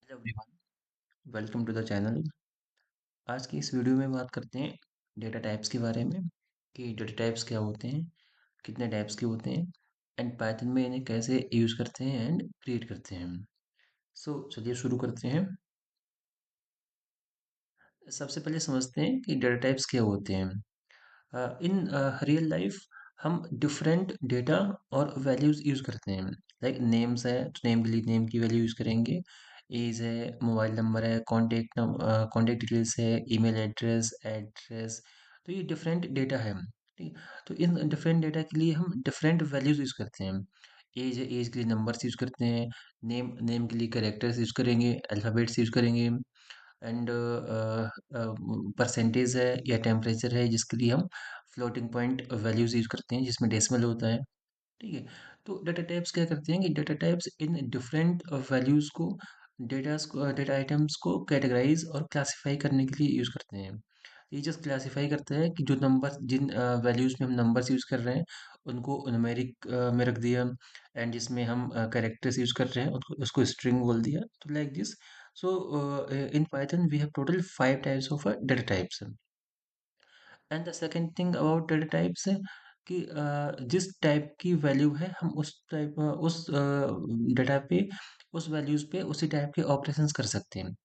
Hello everyone, welcome to the channel. आज की इस वीडियो में बात करते हैं डेटा टाइप्स के बारे में कि डेटा टाइप्स क्या होते हैं, कितने टाइप्स के होते हैं एंड पाइथन में इन्हें कैसे यूज़ करते हैं एंड क्रिएट करते हैं। चलिए शुरू करते हैं। सबसे पहले समझते हैं कि डेटा टाइप्स क्या होते हैं। इन रियल लाइफ हम डिफरेंट डेटा और वैल्यूज़ यूज़ करते हैं। लाइक नेम्स है तो नेम के लिए नेम की वैल्यू यूज़ करेंगे। एज है, मोबाइल नंबर है, कॉन्टैक्ट डिटेल्स है, ईमेल एड्रेस एड्रेस। तो ये डिफरेंट डेटा है, ठीक है। तो इन डिफरेंट डेटा के लिए हम डिफरेंट वैल्यूज़ यूज़ करते हैं। एज है, एज के लिए नंबर्स यूज़ करते हैं। नेम नेम के लिए कैरेक्टर्स यूज़ करेंगे, अल्फ़ाबेट्स यूज़ करेंगे। एंड परसेंटेज है या टेम्परेचर है जिसके लिए हम फ्लोटिंग पॉइंट वैल्यूज यूज करते हैं जिसमें डेसिमल होता है, ठीक है। तो डेटा टाइप्स क्या करते हैं कि data types in different values को डेटा आइटम्स को कैटेगराइज और क्लासिफाई करने के लिए यूज करते हैं। ये जस्ट क्लासिफाई करता है कि जो नंबर जिन वैल्यूज में हम नंबर्स यूज कर रहे हैं उनको न्यूमेरिक में रख दिया, एंड जिसमें हम कैरेक्टर्स यूज कर रहे हैं उसको स्ट्रिंग बोल दिया, तो like this. So in Python, we have total five types of data types. And the second thing about data types है कि जिस टाइप की वैल्यू है हम उस डेटा पे उस वैल्यूज पे उसी टाइप के ऑपरेशंस कर सकते हैं।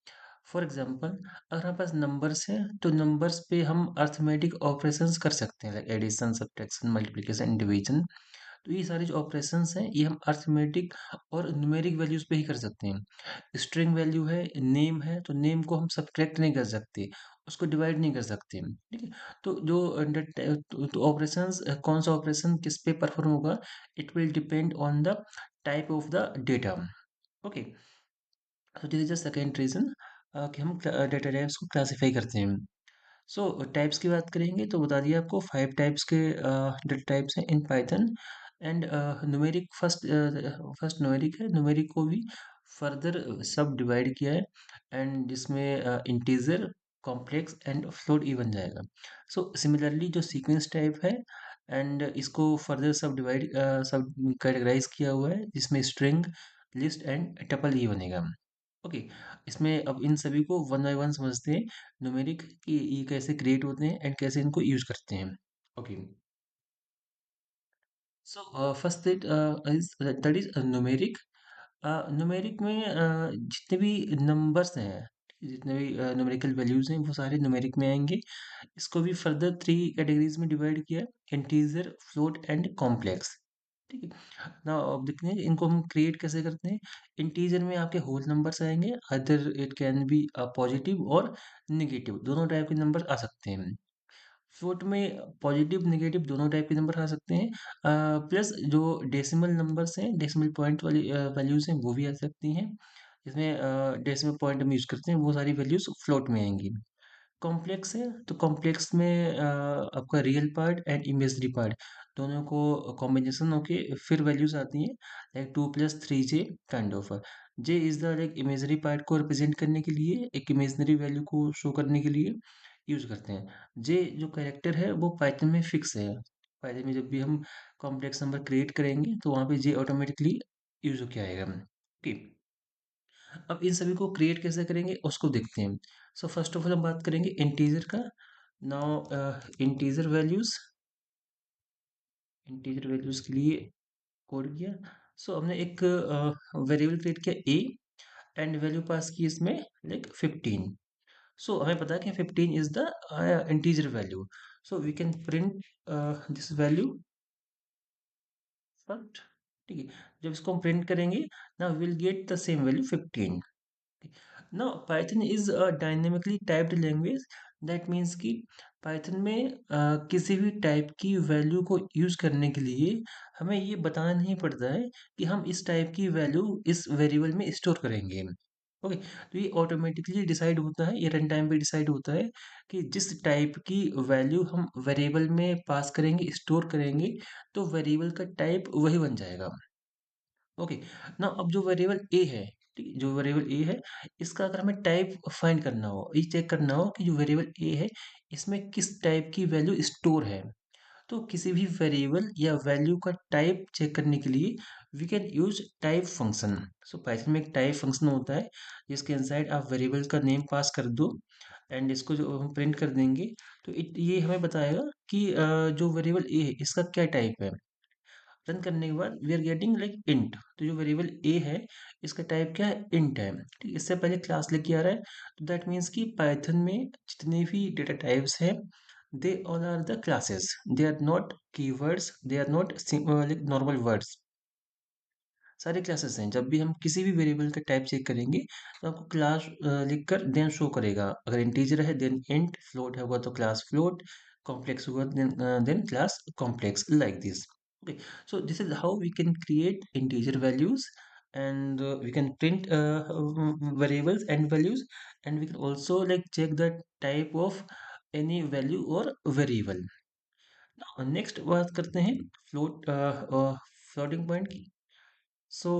फॉर एग्जांपल, अगर हमारे पास नंबर्स है तो नंबर्स पे हम अर्थमेटिक ऑपरेशंस कर सकते हैं, like addition, subtraction, multiplication, division. तो ये सारे जो ऑपरेशंस हैं ये हम अर्थमेटिक और न्यूमेरिक वैल्यूज पे ही कर सकते हैं। स्ट्रिंग वैल्यू है, नेम है, तो नेम को हम सब्ट्रैक्ट नहीं कर सकते, उसको डिवाइड नहीं कर सकते, ठीक है। तो जो तो ऑपरेशंस, कौन सा ऑपरेशन किस पे परफॉर्म होगा, it will depend on the type of the data. Okay, तो this is the second reason कि हम डेटा टाइप्स को क्लासिफाई करते हैं। सो टाइप्स की बात करेंगे तो बता दिया आपको फाइव टाइप्स के डेटा टाइप्स हैं in Python. And numeric first numeric है, न्यूमेरिक को भी फर्दर सब डिवाइड किया है, एंड जिसमें इंटीजर, कॉम्प्लेक्स एंड फ्लोट ई बन जाएगा। सो सिमिलरली जो सीक्वेंस टाइप है, एंड इसको फर्दर सब कैटेगराइज किया हुआ है जिसमें स्ट्रिंग, लिस्ट एंड टपल ई बनेगा। ओके, इसमें अब इन सभी को वन बाय वन समझते हैं। न्यूमेरिक कि ये कैसे क्रिएट होते हैं एंड कैसे इनको यूज करते हैं। Okay, so first is that is numeric. Numeric में जितने भी नंबर्स हैं, जितने भी न्यूमेरिकल वैल्यूज हैं वो सारे न्यूमेरिक में आएंगे। इसको भी फर्दर थ्री कैटेगरीज में डिवाइड किया है, इंटीजर, फ्लोट एंड कॉम्प्लेक्स, ठीक है ना। अब देखते हैं इनको हम क्रिएट कैसे करते हैं। इंटीजर में आपके होल नंबर्स आएंगे, other it can be positive और निगेटिव, दोनों टाइप के नंबर आ सकते हैं। फ्लोट में पॉजिटिव निगेटिव दोनों टाइप के नंबर आ सकते हैं। प्लस जो डेसिमल नंबर्स हैं, डेसिमल पॉइंट वाली वैल्यूज हैं वो भी आ सकती हैं। जिसमें डेसिमल पॉइंट हम यूज करते हैं वो सारी वैल्यूज फ्लोट में आएंगी। कॉम्प्लेक्स है तो कॉम्प्लेक्स में आपका real part and imagery part दोनों को कॉम्बिनेशन होके फिर वैल्यूज आती हैं, like 2 + 3j kind of. J is the like imagery part को रिप्रेजेंट करने के लिए, एक इमेजनरी वैल्यू को शो करने के लिए यूज करते हैं। जे जो कैरेक्टर है वो पाइथन में फिक्स है। पाइथन में जब भी हम कॉम्प्लेक्स नंबर क्रिएट करेंगे तो वहाँ पे जे ऑटोमेटिकली यूज होके आएगा। ओके, अब इन सभी को क्रिएट कैसे करेंगे उसको देखते हैं। सो फर्स्ट ऑफ ऑल हम बात करेंगे इंटीजर का। Now integer values, integer values के लिए कोड किया। सो हमने एक वेरिएबल क्रिएट किया ए, एंड वैल्यू पास की इसमें लाइक 15। सो हमें पता है कि 15 is the integer value. So we can print this value first, ठीक है। जब इसको हम प्रिंट करेंगे ना will get the same value 15। Now Python is a dynamically typed language. That means कि Python में किसी भी टाइप की वैल्यू को यूज करने के लिए हमें ये बताना नहीं पड़ता है कि हम इस टाइप की वैल्यू इस वेरिएबल में स्टोर करेंगे। ओके, तो ये ऑटोमेटिकली डिसाइड होता है, ये रन टाइम पे डिसाइड होता है कि जिस टाइप की वैल्यू हम वेरिएबल में पास करेंगे, स्टोर करेंगे, तो वेरिएबल का टाइप वही बन जाएगा। ओके, ना अब जो वेरिएबल ए है, ठीक है, जो वेरिएबल ए है इसका अगर हमें टाइप फाइंड करना हो, ये चेक करना हो कि जो वेरिएबल ए है इसमें किस टाइप की वैल्यू स्टोर है, तो किसी भी वेरिएबल या वैल्यू का टाइप चेक करने के लिए we can use type function. So Python में एक टाइप फंक्शन होता है जिसके इनसाइड आप वेरिएबल का नेम पास कर दो एंड इसको जो हम प्रिंट कर देंगे तो ये हमें बताएगा कि जो वेरिएबल ए है इसका क्या टाइप है। रन करने के बाद we are getting like int. तो जो वेरिएबल ए है इसका टाइप क्या है, इंट है। ठीक, इससे पहले क्लास लेके आ रहा है तो दैट मीन्स कि पाइथन में जितने भी डेटा टाइप्स हैं they all are the classes, they are not keywords, they are not like normal words, सारे क्लासेस हैं। जब भी हम किसी भी वेरिएबल का टाइप चेक करेंगे तो आपको क्लास लिखकर देन शो करेगा। अगर इंटीजर है देन इंट, फ्लोट होगा तो क्लास फ्लोट, कॉम्प्लेक्स होगा then class complex, like this. Okay, so this is how we can create integer values and we can print variables and values, and we can also like check the type of any value or variable. Now next बात करते हैं floating point की। So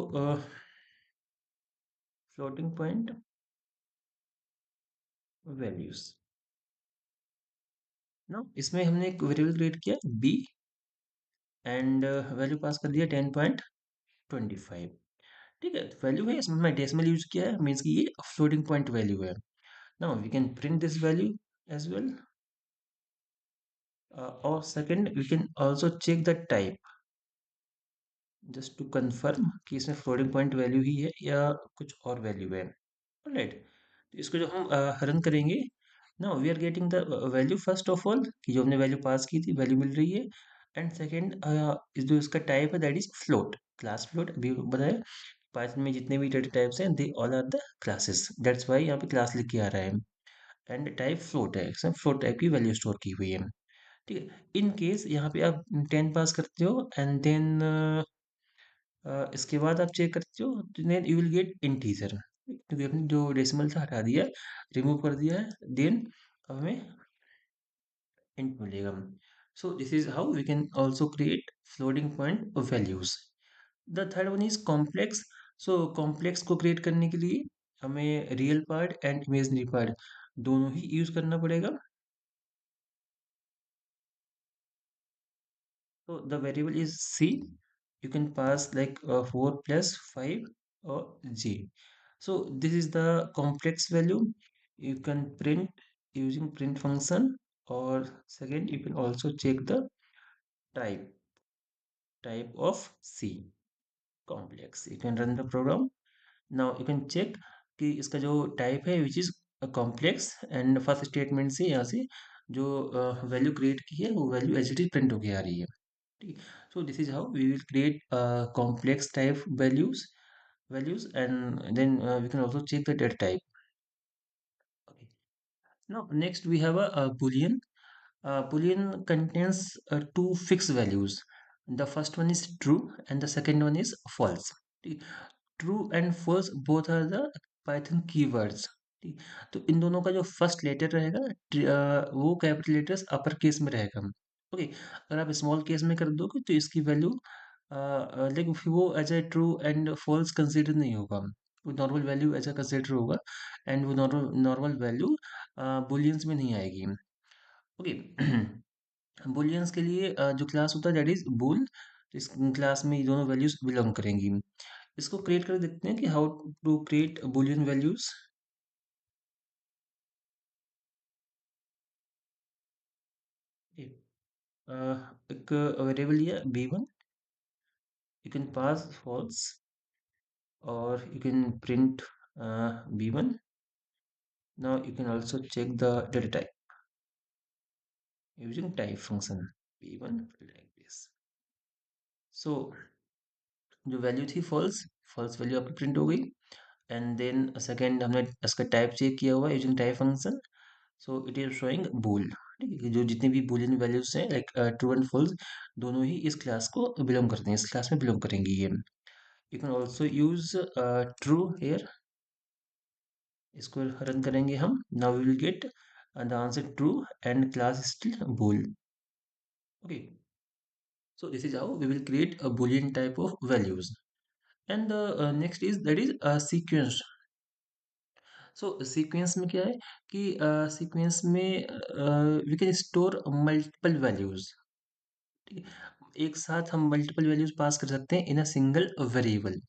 floating point values। now इसमें हमने एक variable create किया b and value pass कर दिया 10.25। ठीक है, वैल्यू है इसमें मैं डेसिमल यूज किया है, मीन्स कि ये फ्लोटिंग पॉइंट वैल्यू है। Now we can print this value as well. Or second, we can also check the type just to confirm कि इसमें floating point value ही है या कुछ और value है। Alright, तो इसको जो हम रन करेंगे, now we are getting the value first of all कि जो हमने value पास की थी value मिल रही है, and second इस जो इसका type है that is float, class float। अभी बताया पाइथन में जितने भी डेटा टाइप्स हैं they all are the classes, that's why यहाँ पे क्लास लिख के आ रहा है। एंड टाइप फ्लोट है, इसमें फ्लोट टाइप की वैल्यू स्टोर की हुई है। ठीक है, इन केस यहाँ पे आप 10 पास करते हो एंड देन इसके बाद आप चेक करते हो then you will get integer, क्योंकि हमने जो डेसिमल था हटा दिया, रिमूव कर दिया है, देन अब हमें इंट मिलेगा। So this is how we can also create floating point values. The third one is complex. So complex को क्रिएट करने के लिए हमें real part and imaginary part दोनों ही यूज करना पड़ेगा। So the variable is c. You can pass like 4 plus 5 or g. So this is the complex value. You can print using print function, or second you can also check the type of c, complex. You can run the program. Now you can check कि इसका जो type है which is complex, and first statement से यहाँ से जो value create की है वो वैल्यू एच डी प्रिंट होके आ रही है। ठीक, so this is how we will create complex type values and then we can also check the data type. Okay, now next we have a boolean. Boolean contains two fixed values. The first one is true and the second one is false. ठीक, true and false both are the Python keywords. ठीक, तो इन दोनों का जो first letter रहेगा वो capital letters upper case में रहेगा। ओके, अगर आप स्मॉल केस में कर दोगे तो इसकी वैल्यू लाइक वो as a true and false consider नहीं होगा, वो नॉर्मल वैल्यू ऐसा कंसिडर होगा, एंड वो नॉर्मल नॉर्मल वैल्यू बुलियंस में नहीं आएगी। ओके, बुलियंस के लिए जो क्लास होता है दैट इज बुल। इस क्लास में ये दोनों वैल्यूज बिलोंग करेंगी। इसको क्रिएट कर देखते हैं कि how to create Boolean values. एक वेरिएबल लिया b1, you can pass false और you can print b1। Now you can also check the data type using type function b1 like this. So जो value थी false, false value आपकी print हो गई, and then second हमने इसका type check किया हुआ है using type function, so it is showing bool. ठीक है, जो जितनी भी बूलियन वैल्यूज हैं लाइक ट्रू एंड फॉल्स दोनों ही इस क्लास को बिलोंग करते हैं, इस क्लास में बिलोंग करेंगी ये। You can also use true here. इसको रन करेंगे हम, now we will get the answer true and class still bool. Okay, so this is how we will create a boolean type of values. And the next is that is sequence. So sequence में क्या है कि sequence में we can store multiple values. ठीक है। एक साथ हम मल्टीपल वैल्यूज पास कर सकते हैं इन अ सिंगल वेरिएबल।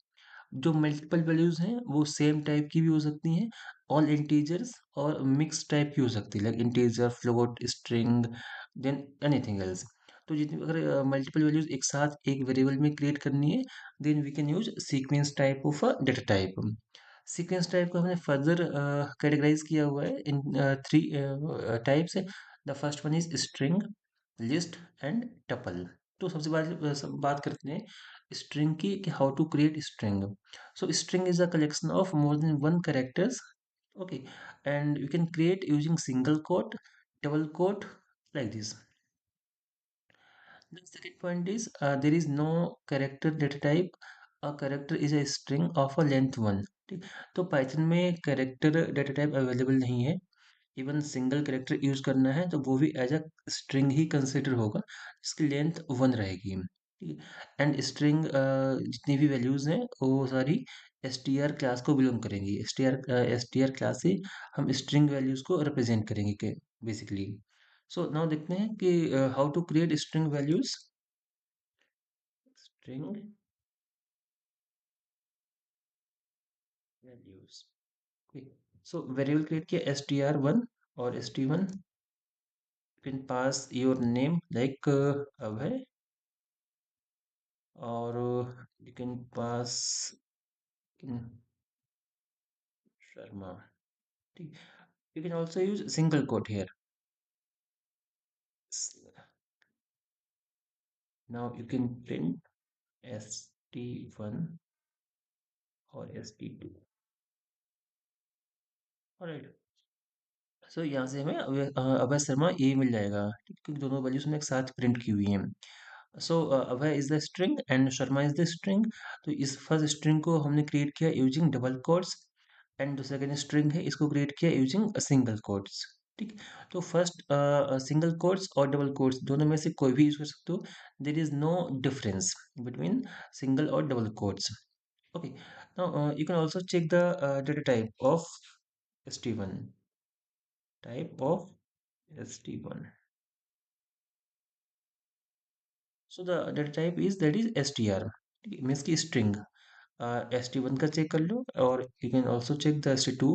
जो मल्टीपल वैल्यूज हैं वो सेम टाइप की भी हो सकती हैं, ऑल इंटीजर्स और मिक्स टाइप की हो सकती है, like integer, float, string, than anything else. तो जितनी अगर मल्टीपल वैल्यूज एक साथ एक वेरिएबल में क्रिएट करनी है, then we can use sequence type of a data type. Sequence type को हमने फर्दर कैटेगराइज किया हुआ है in three types. The first one is string, list and tuple. तो सबसे बात करते हैं स्ट्रिंग की, कि how to create string. So string is a collection of more than one characters, okay, and you can create using single quote, double quote, like this. The second point is there is no character data type. A character is a string of a length one, ठीक। तो Python में character data type available नहीं है। Even single character use करना है तो वो भी एज अ स्ट्रिंग ही कंसिडर होगा, जिसकी लेंथ वन रहेगी, ठीक है। एंड स्ट्रिंग जितनी भी वैल्यूज हैं वो सारी str क्लास को बिलोंग करेंगी। str क्लास से हम स्ट्रिंग वैल्यूज को रिप्रेजेंट करेंगे बेसिकली। सो नाउ देखते हैं कि how to create string values. String values, so variable create किया str1 और st1। you can pass your name like अभय, और you can pass in Sharma, ठीक। you can also use single quote here। now you can print st1 और st2। alright, सो यहाँ से हमें अभय शर्मा ये मिल जाएगा, ठीक, क्योंकि दोनों वैल्यूज हमने एक साथ प्रिंट की हुई हैं। So Abhay is the string and Sharma is the string. तो इस फर्स्ट स्ट्रिंग को हमने क्रिएट किया यूजिंग डबल कोट्स, एंड जो सेकंड स्ट्रिंग है इसको क्रिएट किया यूजिंग सिंगल कोट्स, ठीक। तो फर्स्ट सिंगल कोट्स और डबल कोट्स दोनों में से कोई भी यूज कर सकते हो। There is no difference between single और double quotes, okay. Now you can also check the data type of st1, type of st1। so the data type is that is str, means की string. st1 का check कर लो, और you can also check the st2।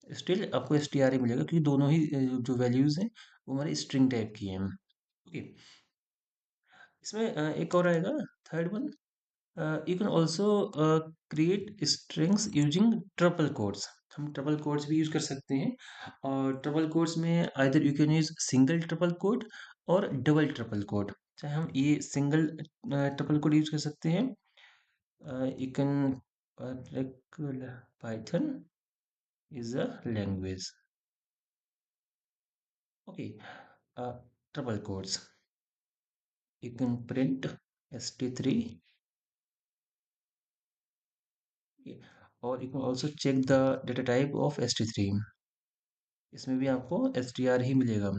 Still आपको str ही मिलेगा, क्योंकि दोनों ही जो वैल्यूज हैं वो हमारी स्ट्रिंग टाइप की हैं, ओके। इसमें एक और आएगा, third one. You can also create strings using triple quotes. हम ट्रिपल कोट्स भी यूज कर सकते हैं, और ट्रिपल कोट्स में either you can use single triple quote और डबल ट्रिपल कोट। चाहे हम ये सिंगल ट्रिपल कोट यूज कर सकते हैं, you can Python is a language, okay. Triple quotes, you can print st3, और you can also check the data type of st3। इसमें भी आपको str ही मिलेगा।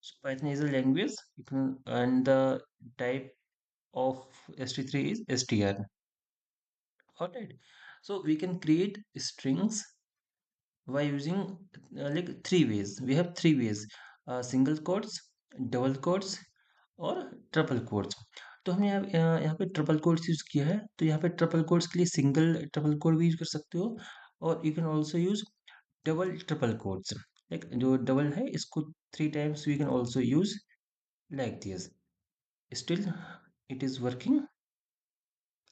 So Python is a language, you can, and the type of st3 is str, alright। So we can create strings by using like three ways। we have three ways, single quotes, double quotes और triple quotes. तो हमने यहाँ पे triple quotes use किया है, तो यहाँ पे ट्रिपल कोट्स के लिए सिंगल ट्रिपल कोट भी यूज कर सकते हो, और you can also use double triple quotes. Like जो डबल है इसको three times we can also use like this, still it is working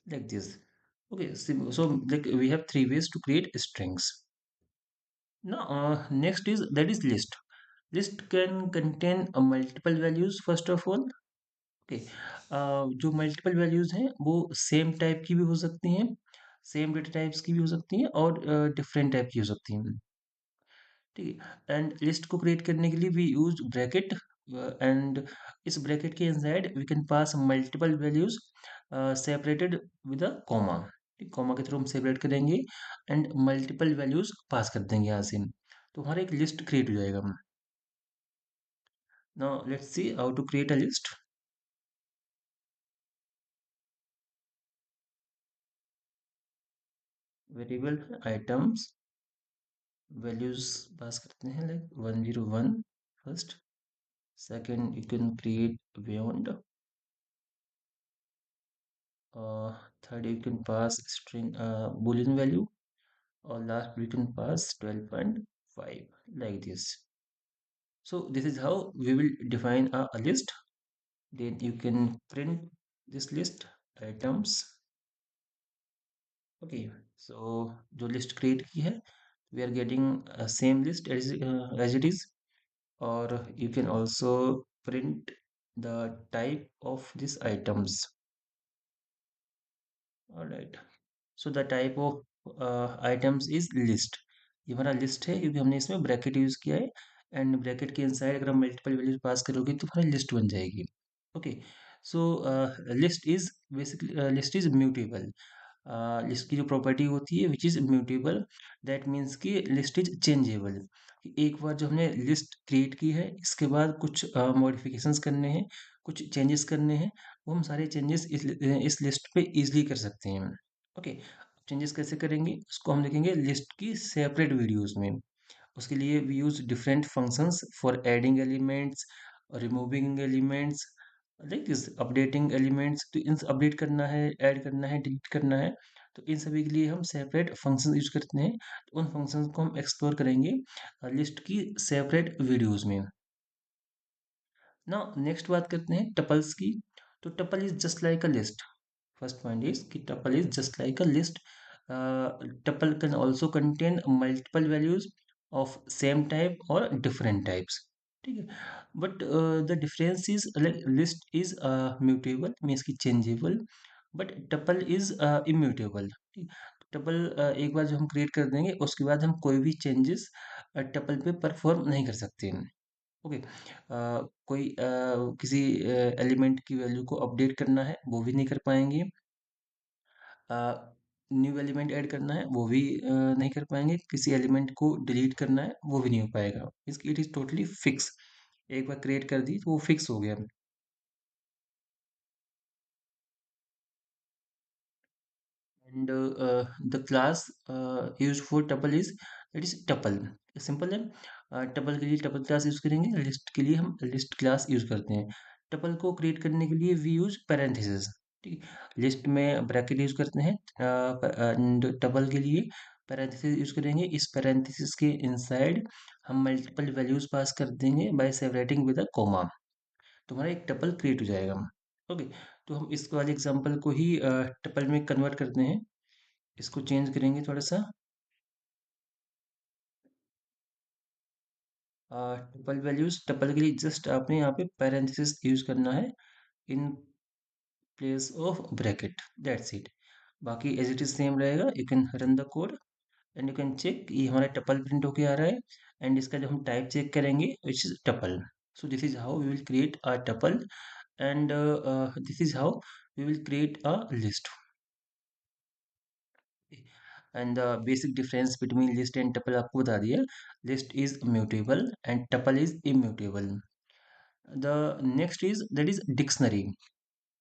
like this, okay। so like we have three ways to create strings। now next is that is list। list can contain multiple values first of all, okay। जो multiple values हैं वो same type की भी हो सकती हैं, same data types की भी हो सकती हैं, और डिफरेंट टाइप की हो सकती हैं, ठीक है। एंड लिस्ट को क्रिएट करने के लिए वी यूज ब्रैकेट, एंड इस ब्रैकेट के inside we can pass multiple values separated with a comma, ठीक, कॉमा के थ्रू हम सेपरेट करेंगे एंड मल्टीपल वैल्यूज पास कर देंगे यहाँ से, तो हमारा एक लिस्ट क्रिएट हो जाएगा। Now let's see how to create a list. Variable items, values pass करते हैं like 101 first, second you can create beyond, third you can pass string boolean value, or last we can pass 12.5 like this. So this is how we will define a list. Then you can print this list items. Okay, so जो list create की है, we are getting a same list as it is, or you can also print the type of these items. All right. So the type of items is list. ये हमारा list है क्योंकि हमने इसमें bracket use किया है, and bracket के inside अगर हम मल्टीपल वैल्यूज पास करोगे तो हमारी लिस्ट बन जाएगी। Okay, so list is mutable. List की जो प्रॉपर्टी होती है which is mutable, that means कि लिस्ट इज चेंजेबल। एक बार जो हमने लिस्ट क्रिएट की है इसके बाद कुछ मॉडिफिकेशंस करने हैं, कुछ चेंजेस करने हैं, वो हम सारे चेंजेस इस लिस्ट पे इजीली कर सकते हैं। ओके, चेंजेस कैसे करेंगे उसको हम देखेंगे लिस्ट की सेपरेट वीडियोस में। उसके लिए we use different functions for adding elements, removing elements, like this updating elements. तो इन अपडेट करना है, ऐड करना है, डिलीट करना है, तो इन सभी के लिए हम सेपरेट फंक्शन यूज करते हैं। तो उन फंक्शंस को हम एक्सप्लोर करेंगे लिस्ट की सेपरेट वीडियोस में। नाउ नेक्स्ट बात करते हैं टपल्स की। तो tuple is just like a list. First point is कि tuple is just like a list. Tuple can also contain multiple values of same type or different types. ठीक है, but the difference is like list is mutable means की changeable, but tuple is immutable. Tuple एक बार जो हम create कर देंगे उसके बाद हम कोई भी चेंजेस टपल पे परफॉर्म नहीं कर सकते। ओके, कोई किसी एलिमेंट की वैल्यू को अपडेट करना है वो भी नहीं कर पाएंगे, न्यू एलिमेंट ऐड करना है वो भी नहीं कर पाएंगे, किसी एलिमेंट को डिलीट करना है वो भी नहीं हो पाएगा। इसकी इट इज टोटली फिक्स। एक बार क्रिएट कर दी तो वो फिक्स हो गया। And the class use for tuple is, it is tuple. Simple है, टपल के लिए टपल क्लास यूज करेंगे, लिस्ट के लिए हम लिस्ट क्लास यूज करते हैं। टपल को क्रिएट करने के लिए वी यूज पैरेंथेसिस। ठीक है, लिस्ट में ब्रैकेट यूज करते हैं, टपल के लिए पैरेंथेसिस यूज करेंगे। इस पैरेंथेसिस के इनसाइड हम मल्टीपल वैल्यूज पास कर देंगे bye separating with a comma, तो हमारा एक टपल क्रिएट हो जाएगा। ओके, तो हम इस वाले एग्जांपल को ही टपल में कन्वर्ट करते हैं। इसको चेंज करेंगे थोड़ा सा। टपल वैल्यूज, टपल के लिए जस्ट आपने यहाँ पे पैरेंथेसिस यूज करना है in place of bracket, that's it. बाकी एज इट इज सेम रहेगा। You can run the code and you can check ये हमारा टपल प्रिंट होके आ रहा है, एंड इसका जब हम टाइप चेक करेंगे which is tuple. So this is how we will create a tuple, and this is how we will create a list. And the basic difference between list and tuple आपको बता दिया। List is mutable and tuple is immutable. The next is that is dictionary.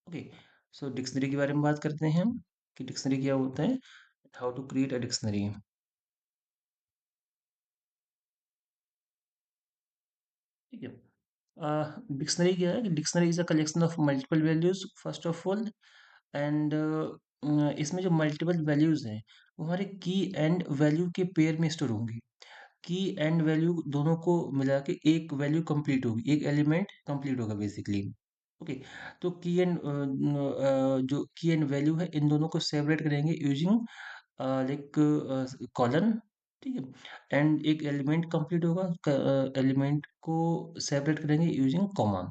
Okay, so dictionary के बारे में बात करते हैं हम कि डिक्शनरी क्या होता है, how to create a dictionary. ठीक है, डिक्शनरी क्या है कि dictionary is a collection of multiple values first of all, and इसमें जो मल्टीपल वैल्यूज हैं वो हमारे की एंड वैल्यू के पेयर में स्टोर होंगी। की एंड वैल्यू दोनों को मिला के एक वैल्यू कंप्लीट होगी, एक एलिमेंट कंप्लीट होगा बेसिकली। ओके, तो की एंड जो की एंड वैल्यू है इन दोनों को सेपरेट करेंगे यूजिंग लाइक कॉलन। ठीक है, एंड एक एलिमेंट कंप्लीट होगा, एलिमेंट को सेपरेट करेंगे using comma,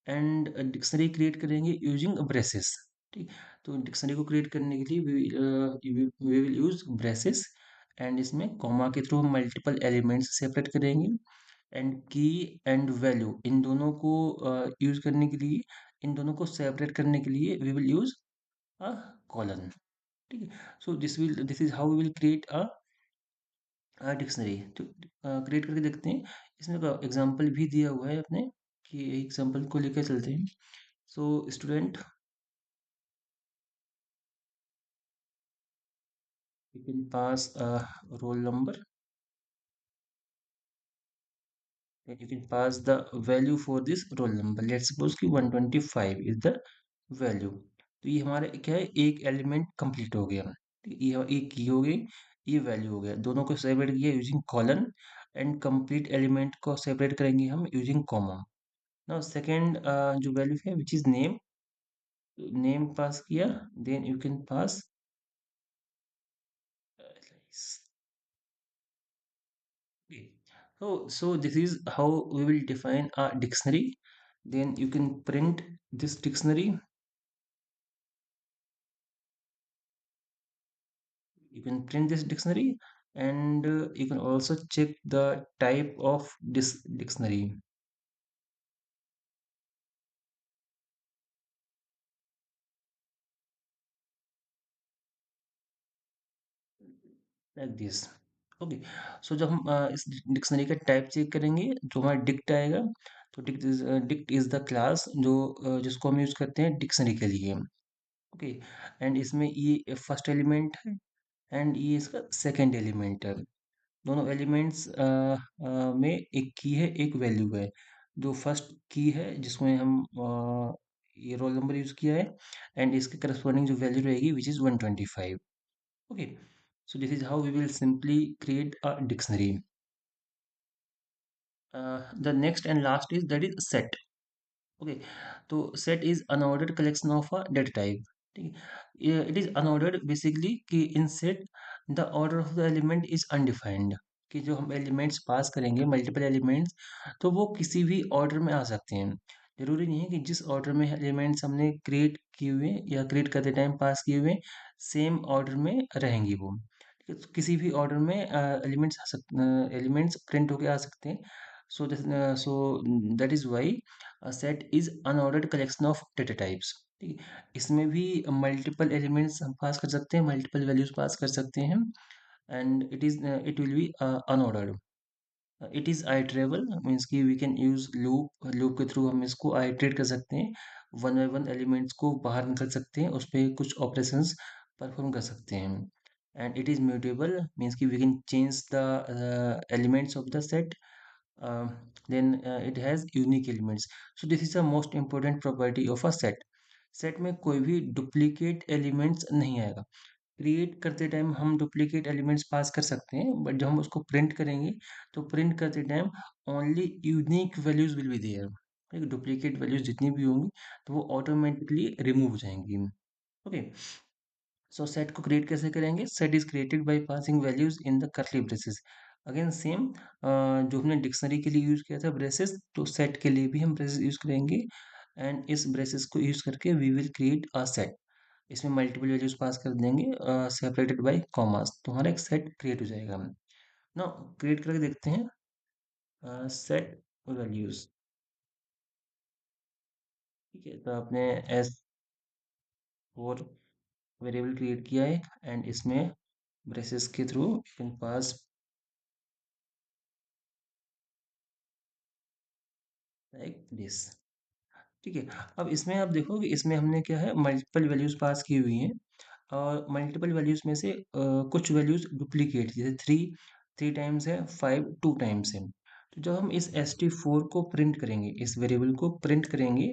and dictionary create करेंगे यूजिंग ब्रेसेस। ठीक, तो डिक्शनरी को क्रिएट करने के लिए we will use braces, and इसमें कॉमा के थ्रू हम मल्टीपल एलिमेंट्स सेपरेट करेंगे, एंड की एंड वैल्यू इन दोनों को यूज करने के लिए, इन दोनों को सेपरेट करने के लिए we will use a colon. ठीक है, so this is how we will create dictionary. तो क्रिएट करके देखते हैं। इसमें एग्जांपल भी दिया हुआ है अपने, कि एग्जांपल को लेकर चलते हैं। So student, you can pass roll number, you can pass the value for this roll number. Let's suppose कि 125 इज द वैल्यू। तो ये हमारा क्या है, एक एलिमेंट कंप्लीट हो गया। ठीक है, ये एक की हो गई, ये वैल्यू हो गया। दोनों को सेपरेट किया using colon, and complete element को सेपरेट करेंगे हम यूजिंग कॉमा। नाउ सेकेंड जो वैल्यू है which is name, name pass किया, then you can pass so this is how we will define a dictionary. Then you can print this dictionary. You can print this dictionary, and you can also check the type of this dictionary, like this. Okay, so जब हम इस dictionary का type check करेंगे, जो हमारा dict आएगा, तो dict is the class जो जिसको हम यूज करते हैं डिक्शनरी के लिए। ओके, एंड इसमें ये फर्स्ट एलिमेंट है, एंड ये इसका सेकंड एलिमेंट है। दोनों एलिमेंट्स में एक की है, एक वैल्यू है। जो फर्स्ट की है जिसमें हम ये रोल नंबर यूज किया है, एंड इसके करस्पॉन्डिंग जो वैल्यू रहेगी which is 125। Okay, so this is how we will simply create a dictionary. The next and last is that is set. Okay, तो set is unordered collection of a data type. ठीक है, it is unordered basically कि in set the order of the element is undefined. कि जो हम elements पास करेंगे, multiple elements, तो वो किसी भी ऑर्डर में आ सकते हैं। जरूरी नहीं है कि जिस ऑर्डर में एलिमेंट्स हमने क्रिएट किए हुए या क्रिएट करते टाइम पास किए हुए सेम ऑर्डर में रहेंगी वो। ठीक है, तो किसी भी ऑर्डर में एलिमेंट्स आ सकते, एलिमेंट्स प्रिंट होके आ सकते हैं। So that is why set is unordered collection of data types. ठीक है, इसमें भी मल्टीपल एलिमेंट्स हम पास कर सकते हैं, मल्टीपल वैल्यूज पास कर सकते हैं, and it will be unordered. It is iterable, means कि we can use loop, loop के थ्रू हम इसको आइटरेट कर सकते हैं, वन बाय वन एलिमेंट्स को बाहर निकल सकते हैं, उस पर कुछ ऑपरेशंस परफॉर्म कर सकते हैं। And it is mutable, means कि we can change the elements of the set, then it has unique elements. So this is the most important property of a set. Set में कोई भी duplicate elements नहीं आएगा। Create करते time हम duplicate elements पास कर सकते हैं, बट जब हम उसको प्रिंट करेंगे तो प्रिंट करते time only unique values will be there. ठीक, डुप्लीकेट वैल्यूज जितनी भी होंगी तो वो ऑटोमेटिकली रिमूव हो जाएंगी। ओके, सो सेट को क्रिएट कैसे करेंगे? Set is created by passing values in the curly braces. Again same, जो हमने डिक्शनरी के लिए यूज किया था ब्रेसेस, तो सेट के लिए भी हम ब्रेसेस यूज करेंगे, एंड इस ब्रेसेस को यूज करके we will create a set. इसमें मल्टीपल वैल्यूज पास कर देंगे सेपरेटेड बाय कॉमास, तो हमारा एक सेट क्रिएट हो जाएगा। नाउ क्रिएट करके देखते हैं सेट वैल्यूज। ठीक है, तो आपने एस फोर वेरिएबल क्रिएट किया है, एंड इसमें ब्रेसेस के through you can pass like this. ठीक है, अब इसमें आप देखोगे इसमें हमने क्या है, मल्टीपल वैल्यूज पास की हुई हैं, और मल्टीपल वैल्यूज में से कुछ वैल्यूज डुप्लीकेट, जैसे थ्री थ्री टाइम्स है, फाइव टू टाइम्स है। तो जब हम इस ST4 को प्रिंट करेंगे, इस वेरिएबल को प्रिंट करेंगे,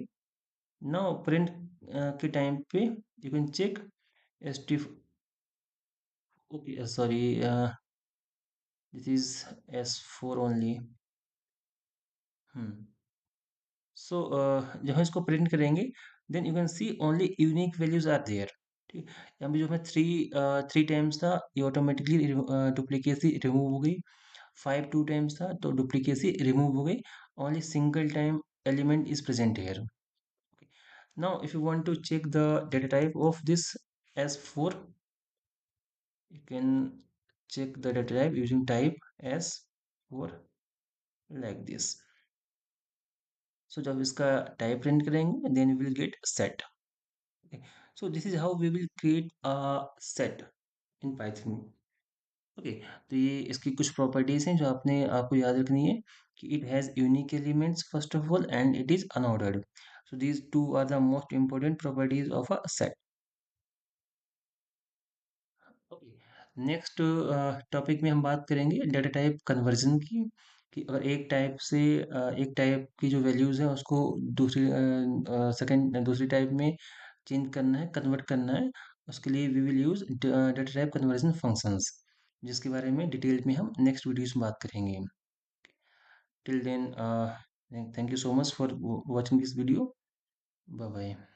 नाउ प्रिंट के टाइम पे you can check S T, okay sorry, this is S4 only. Hmm, so जब हम इसको प्रिंट करेंगे, then you can see only unique values are there. ठीक, यहाँ पे जो हमें थ्री थ्री टाइम्स था, ये ऑटोमेटिकली डुप्लीकेसी रिमूव हो गई। फाइव टू टाइम्स था तो डुप्लीकेसी रिमूव हो गई। Only single time element is present here. Now if you want to check the data type of this S4, you can check the data type using type S4 like this. So जब इसका type print करेंगे, then we will get set. Okay. So this is how we will create a set in Python. Okay, तो ये इसकी कुछ properties हैं जो आपको याद रखनी है, कि it has unique elements first of all, and it is unordered. So these two are the most important properties of a set. Okay, next topic में हम बात करेंगे डेटा टाइप कन्वर्जन की। कि अगर एक टाइप की जो वैल्यूज़ हैं उसको दूसरी सेकंड दूसरी टाइप में चेंज करना है, कन्वर्ट करना है, उसके लिए we will use data type conversion functions, जिसके बारे में डिटेल में हम नेक्स्ट वीडियोस में बात करेंगे। Till then, thank you so much for watching this video. Bye bye.